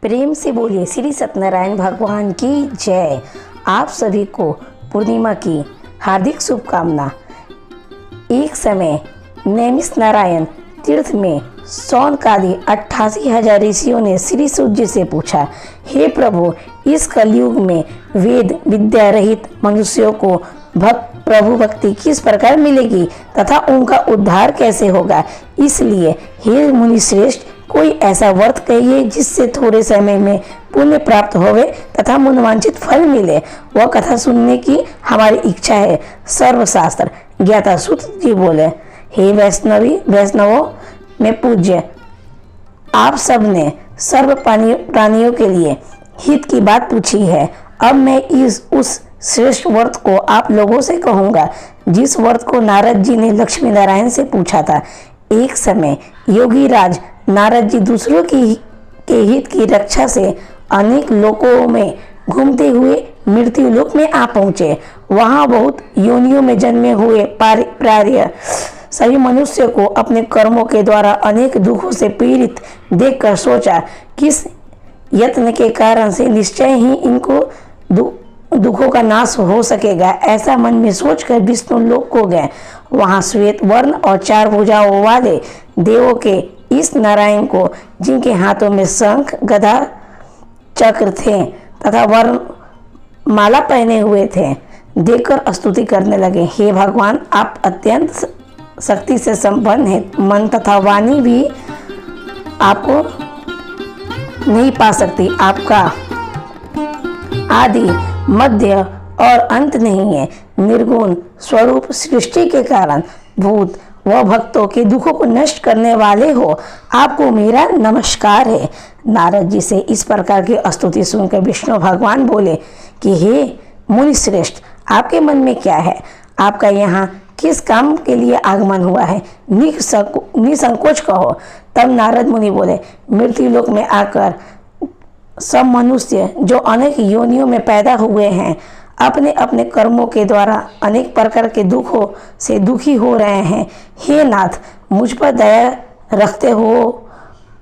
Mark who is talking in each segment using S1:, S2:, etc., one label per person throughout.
S1: प्रेम से बोलिए श्री सत्यनारायण भगवान की जय। आप सभी को पूर्णिमा की हार्दिक शुभकामना। एक समय नैमिष नारायण तीर्थ में शौनकादि 88,000 ऋषियों ने श्री सूत जी से पूछा, हे प्रभु, इस कलयुग में वेद विद्या रहित मनुष्यों को प्रभु भक्ति किस प्रकार मिलेगी तथा उनका उद्धार कैसे होगा। इसलिए हे मुनि श्रेष्ठ, कोई ऐसा व्रत कहिए जिससे थोड़े समय में पुण्य प्राप्त होवे तथा मनोवांछित फल मिले। वह कथा सुनने की हमारी इच्छा है। सर्वशास्त्र ज्ञाता सूत जी बोले, हे वैष्णवों में पूज्य, आप सब ने सर्व प्राणियों के लिए हित की बात पूछी है। अब मैं उस श्रेष्ठ व्रत को आप लोगों से कहूँगा जिस व्रत को नारद जी ने लक्ष्मी नारायण से पूछा था। एक समय योगी राज नारद जी दूसरों के हित की रक्षा से अनेक लोकों में घूमते हुए मृत्यु लोक में आ पहुँचे। वहाँ बहुत योनियों में जन्मे हुए प्राय सभी मनुष्य को अपने कर्मों के द्वारा अनेक दुखों से पीड़ित देखकर सोचा, किस यत्न के कारण से निश्चय ही इनको दुखों का नाश हो सकेगा। ऐसा मन में सोचकर विष्णु लोक को गए। वहाँ श्वेत वर्ण और 4 भुजाओं वाले देवों के इस नारायण को, जिनके हाथों में शंख गदा चक्र थे तथा वर्ण माला पहने हुए थे, देखकर स्तुति करने लगे। हे भगवान, आप अत्यंत शक्ति से संपन्न हैं। मन तथा वाणी भी आपको नहीं पा सकती। आपका आदि मध्य और अंत नहीं है। निर्गुण स्वरूप सृष्टि के कारण भूत व भक्तों के दुखों को नष्ट करने वाले हो। आपको मेरा नमस्कार है। नारद जी से इस प्रकार की स्तुति सुनकर विष्णु भगवान बोले कि हे मुनि श्रेष्ठ, आपके मन में क्या है? आपका यहाँ किस काम के लिए आगमन हुआ है? निसंकोच कहो। तब नारद मुनि बोले, मृत्यु लोक में आकर सब मनुष्य जो अनेक योनियों में पैदा हुए हैं, अपने अपने कर्मों के द्वारा अनेक प्रकार के दुखों से दुखी हो रहे हैं। हे नाथ, मुझ पर दया रखते हो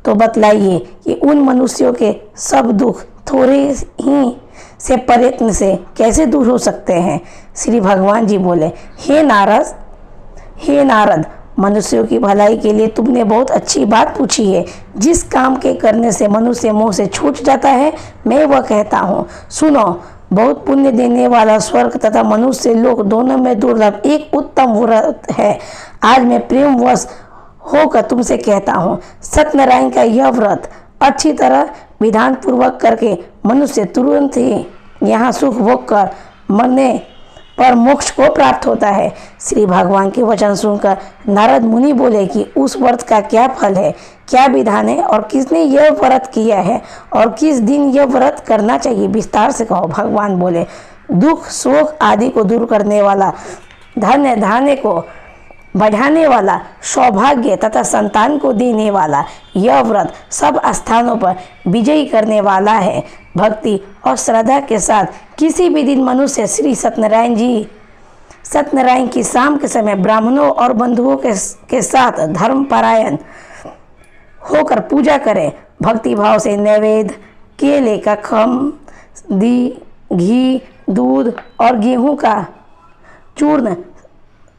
S1: तो बतलाइए कि उन मनुष्यों के सब दुख थोड़े ही से प्रयत्न से कैसे दूर हो सकते हैं। श्री भगवान जी बोले, हे नारद, मनुष्यों की भलाई के लिए तुमने बहुत अच्छी बात पूछी है। जिस काम के करने से मनुष्य मोह से छूट जाता है, मैं वह कहता हूँ, सुनो। बहुत पुण्य देने वाला स्वर्ग तथा मनुष्य लोक दोनों में दुर्लभ एक उत्तम व्रत है। आज मैं प्रेमवश होकर तुमसे कहता हूँ, सत्यनारायण का यह व्रत अच्छी तरह विधान पूर्वक करके मनुष्य तुरंत ही यहाँ सुख भोग कर मरने पर मोक्ष को प्राप्त होता है। श्री भगवान के वचन सुनकर नारद मुनि बोले कि उस व्रत का क्या फल है, क्या विधान है और किसने यह व्रत किया है और किस दिन यह व्रत करना चाहिए, विस्तार से कहो। भगवान बोले, दुख शोक आदि को दूर करने वाला, धन्य धान्य को बढ़ाने वाला, सौभाग्य तथा संतान को देने वाला यह व्रत सब स्थानों पर विजयी करने वाला है। भक्ति और श्रद्धा के साथ किसी भी दिन मनुष्य श्री सत्यनारायण की शाम के समय ब्राह्मणों और बंधुओं के साथ धर्मपरायण होकर पूजा करे। भक्ति भाव से नैवेद्य केले का खम, घी, दूध और गेहूं का चूर्ण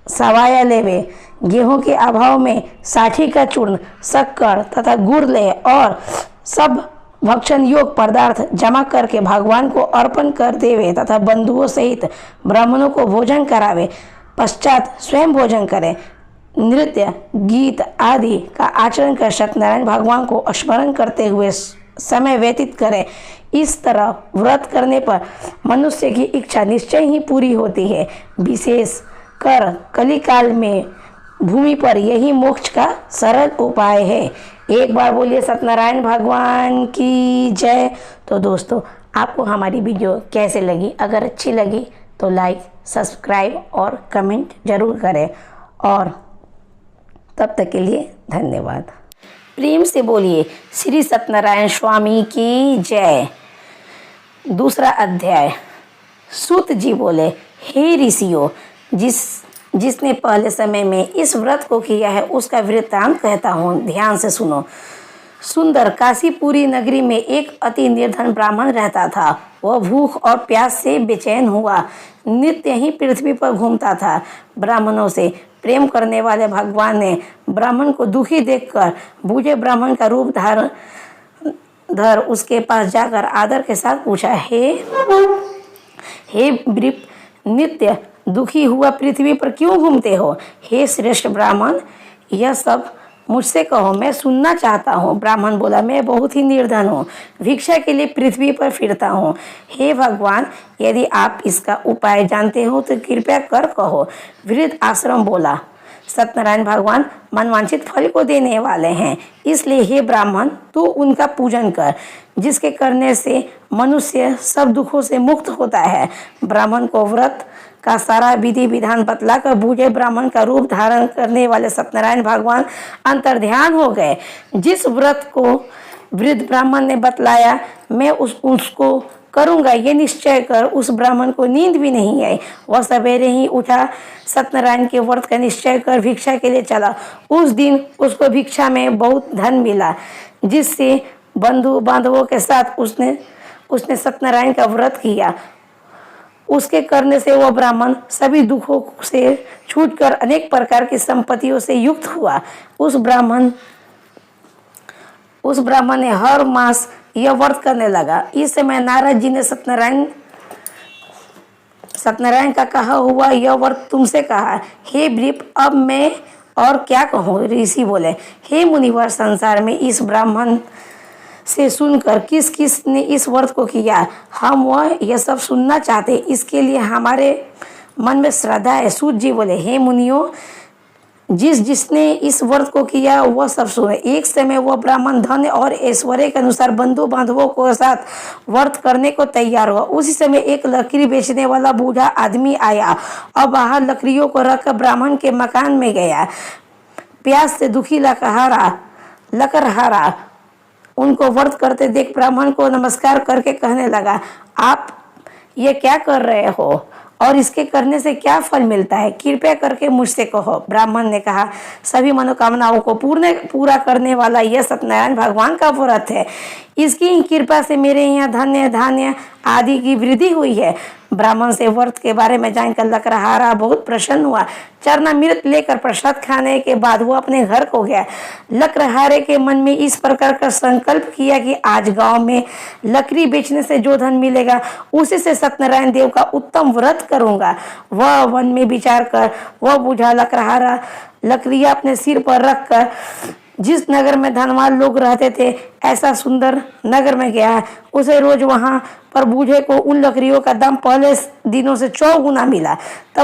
S1: सवाया लेवे। गेहूं के अभाव में साठी का चूर्ण, शक्कर तथा गुड़ ले और सब भक्षण योग पदार्थ जमा करके भगवान को अर्पण कर देवे तथा बंधुओं सहित ब्राह्मणों को भोजन करावे। पश्चात स्वयं भोजन करे। नृत्य गीत आदि का आचरण कर सत्यनारायण भगवान को स्मरण करते हुए समय व्यतीत करे। इस तरह व्रत करने पर मनुष्य की इच्छा निश्चय ही पूरी होती है। विशेष कर कलिकाल में भूमि पर यही मोक्ष का सरल उपाय है। एक बार बोलिए सत्यनारायण भगवान की जय। तो दोस्तों, आपको हमारी वीडियो कैसे लगी? अगर अच्छी लगी तो लाइक, सब्सक्राइब और कमेंट जरूर करें। और तब तक के लिए धन्यवाद। प्रेम से बोलिए श्री सत्यनारायण स्वामी की जय। दूसरा अध्याय। सूत जी बोले, हे ऋषियों, जिसने पहले समय में इस व्रत को किया है उसका वृत्तांत कहता हूँ, ध्यान से सुनो। सुंदर काशीपुरी नगरी में एक अति निर्धन ब्राह्मण रहता था। वह भूख और प्यास से बेचैन हुआ नित्य ही पृथ्वी पर घूमता था। ब्राह्मणों से प्रेम करने वाले भगवान ने ब्राह्मण को दुखी देखकर बूझे ब्राह्मण का रूप धर उसके पास जाकर आदर के साथ पूछा, हे वृप, नित्य दुखी हुआ पृथ्वी पर क्यों घूमते हो? हे श्रेष्ठ ब्राह्मण, यह सब मुझसे कहो, मैं सुनना चाहता हूँ। ब्राह्मण बोला, मैं बहुत ही निर्धन हूँ, भिक्षा के लिए पृथ्वी पर फिरता हूँ। हे भगवान, यदि आप इसका उपाय जानते हो तो कृपया कर कहो। वृद्ध आश्रम बोला, सत्यनारायण भगवान मनवांछित फल को देने वाले हैं, इसलिए हे ब्राह्मण, तू उनका पूजन कर, जिसके करने से मनुष्य सब दुखों से मुक्त होता है। ब्राह्मण को व्रत का सारा विधि विधान बतलाकर बूझे ब्राह्मण का रूप धारण करने वाले सत्यनारायण भगवान अंतर्ध्यान हो गए। जिस व्रत को वृद्ध ब्राह्मण ने बतलाया, मैं उसको करूँगा ये निश्चय कर उस ब्राह्मण को नींद भी नहीं आई। वह सवेरे ही उठा, सत्यनारायण के व्रत का निश्चय कर भिक्षा के लिए चला। उस दिन उसको भिक्षा में बहुत धन मिला, जिससे बंधु बांधवों के साथ उसने सत्यनारायण का व्रत किया। उसके करने से वह ब्राह्मण सभी दुखों से छूटकर अनेक प्रकार की संपत्तियों से युक्त हुआ। उस ब्राह्मण ने हर मास यह व्रत करने लगा। इस समय नारद जी ने सत्यनारायण का कहा हुआ यह व्रत तुमसे कहा। हे वृप, अब मैं और क्या कहूँ? ऋषि बोले, हे मुनिवर, संसार में इस ब्राह्मण से सुनकर किस किस ने इस व्रत को किया, हम वह यह सब सुनना चाहते, इसके लिए हमारे मन में श्रद्धा है। सूत जी बोले, हे मुनियों, जिसने इस व्रत को किया वह सब सुने। एक समय वह ब्राह्मण धन और ऐश्वर्य के अनुसार बंधु बांधवों के साथ व्रत करने को तैयार हुआ। उसी समय एक लकड़ी बेचने वाला बूढ़ा आदमी आया और बाहर लकड़ियों को रखकर ब्राह्मण के मकान में गया। प्यास से दुखी लकड़हारा उनको व्रत करते देख ब्राह्मण को नमस्कार करके कहने लगा, आप ये क्या कर रहे हो और इसके करने से क्या फल मिलता है? कृपया करके मुझसे कहो। ब्राह्मण ने कहा, सभी मनोकामनाओं को पूरा करने वाला यह सत्यनारायण भगवान का व्रत है। इसकी कृपा से मेरे यहाँ धन्य धान्य आदि की वृद्धि हुई है। ब्राह्मण से व्रत के बारे में जानकर लकड़हारा बहुत प्रसन्न हुआ। चरणामृत लेकर प्रसाद खाने के बाद वो अपने घर को गया। लकड़हारे के मन में इस प्रकार का संकल्प किया कि आज गांव में लकड़ी बेचने से जो धन मिलेगा उसी से सत्यनारायण देव का उत्तम व्रत करूंगा। वह वन में विचार कर वह बूढ़ा लकड़हारा लकड़ियां अपने सिर पर रखकर जिस नगर में धनवान लोग रहते थे ऐसा सुंदर नगर में गया। उसे रोज वहां पर बूढ़े को उन लकड़ियों का दाम पहले दिनों से 4 गुना मिला। तब